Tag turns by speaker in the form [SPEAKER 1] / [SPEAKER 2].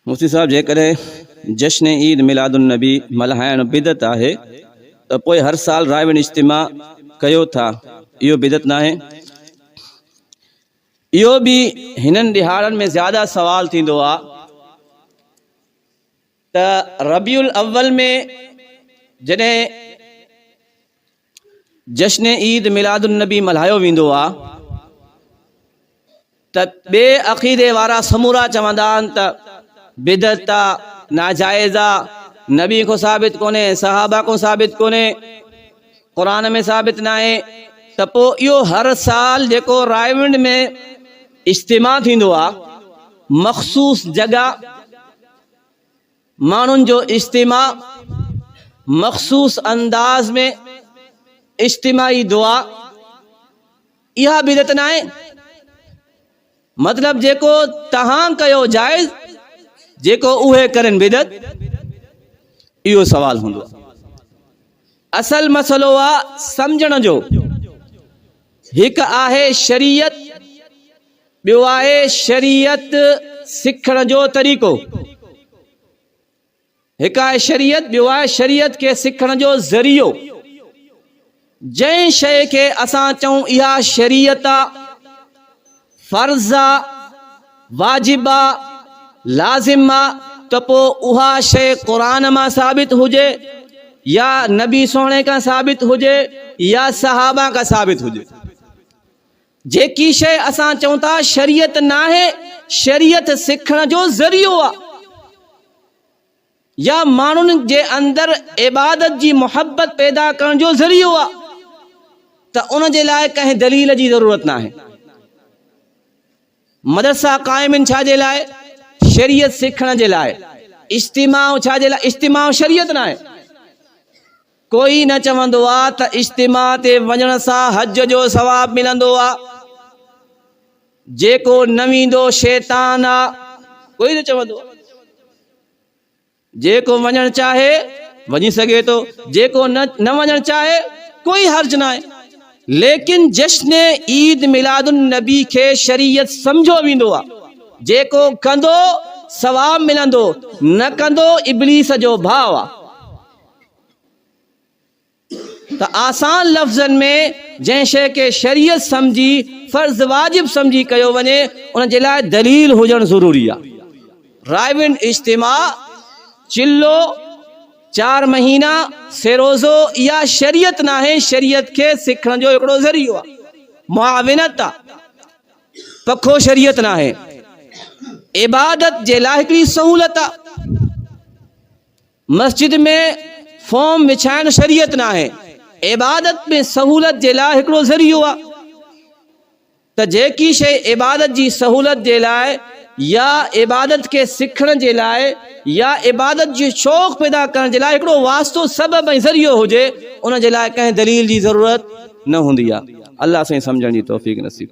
[SPEAKER 1] मुफ्ती साहब जेकॾहिं जश्न ईद मिलादुन्नबी मल्हाइण बिदत आहे त पोइ हर साल रायविन इज्तिमा कयो था, इहो बिदत न आहे। इहो बि हिननि ॾिहाड़नि में ज़्यादा सवाल थींदो आहे त रबीउल अव्वल में जॾहिं जश्न ईद मिलादुन्नबी मल्हायो वेंदो आहे त ॿिए अक़ीदे वारा समूरा चवंदा आहिनि त बिदत आहे, नाजाइज़ आहे, नबी को साबित कोन्हे, सहाबा को साबित कोन्हे, क़ुरान में साबित न आहे। त पोइ इहो हर साल जेको रायविंड में इज्तिमा थींदो आहे, मख़सूस जगह माण्हुनि जो इज्तिमा, मख़सूस अंदाज में इज्तिमाई दुआ, इहा बिदत न आहे। मतलब जेको तहां कयो जायज़, जेको उहे करन बिदत, इहो सवाल हूंदो। असल मसलो आहे समझण जो। हिक आहे शरीयत, ॿियो आहे शरीयत सिखण जो तरीक़ो। हिक आहे शरीयत, ॿियो आहे शरीयत के सिखण जो ज़रियो। जंहिं शइ खे असां चऊं इहा शरीयत आहे, फर्ज़ आहे, वाजिब आहे, लाज़िम आहे, त पोइ उहा शइ क़ुरान मां साबित हुजे या नबी सोणे का साबित हुजे या सहाबा का साबित हुजे। जेकी शइ असां चऊं था शरीयत न आहे, शरीयत सिखण जो ज़रियो आहे या माण्हुनि जे अंदरि इबादत जी मुहब्बत पैदा करण जो ज़रियो आहे, त उन जे लाइ कंहिं दलील जी ज़रूरत न आहे। मदरसा क़ाइमिन छा जे लाइ? शरीयत सिखण जे लाइ। इज्तिमा छा जे लाइ? इज्तिमा शरीयत न आहे। कोई न चवंदो आहे त इज्तिमा ते वञण सां हज जो सवाब मिलंदो आहे, जेको न वेंदो शैतान आहे, कोई न चवंदो। जेको वञणु चाहे वञी सघे थो, जेको न वञणु चाहे कोई हर्ज न आहे। लेकिन जश्न ईद मिलादुन्नबी खे शरीयत समझो वेंदो आहे। जेको कंदो सवाब मिलंदो, न कंदो इब्लीस जो भाव आहे। त आसान लफ़्ज़नि में जंहिं शइ खे शरीयत समझी, फर्ज़ वाजिब समझी कयो वञे, उन जे लाइ दलील हुजणु ज़रूरी आहे। रायविन इज्तिमा, चिल्लो, 4 महीना, सेरोज़ो, इहा शरीयत न आहे। शरीयत खे सिखण जो हिकिड़ो ज़रियो आहे, मुआविनत आहे, पखो शरीयत न आहे। इबादत जे लाइ हिकिड़ी सहूलत आहे। मस्जिद में फॉर्म विछाइण शरीयत न आहे। इबादत में सहूलत जे लाइ हिकिड़ो ज़रियो आहे। त जेकी शइ इबादत जी सहूलत जे लाइ या इबादत के सिखण जे लाइ या इबादत जी शौक़ पैदा करण जे लाइ हिकिड़ो वास्तो सबब ऐं ज़रियो हुजे, उन जे लाइ कंहिं दलील जी ज़रूरत न हूंदी आहे। अल्लाह साईं सम्झण जी तौफ़ीक़ नसीब।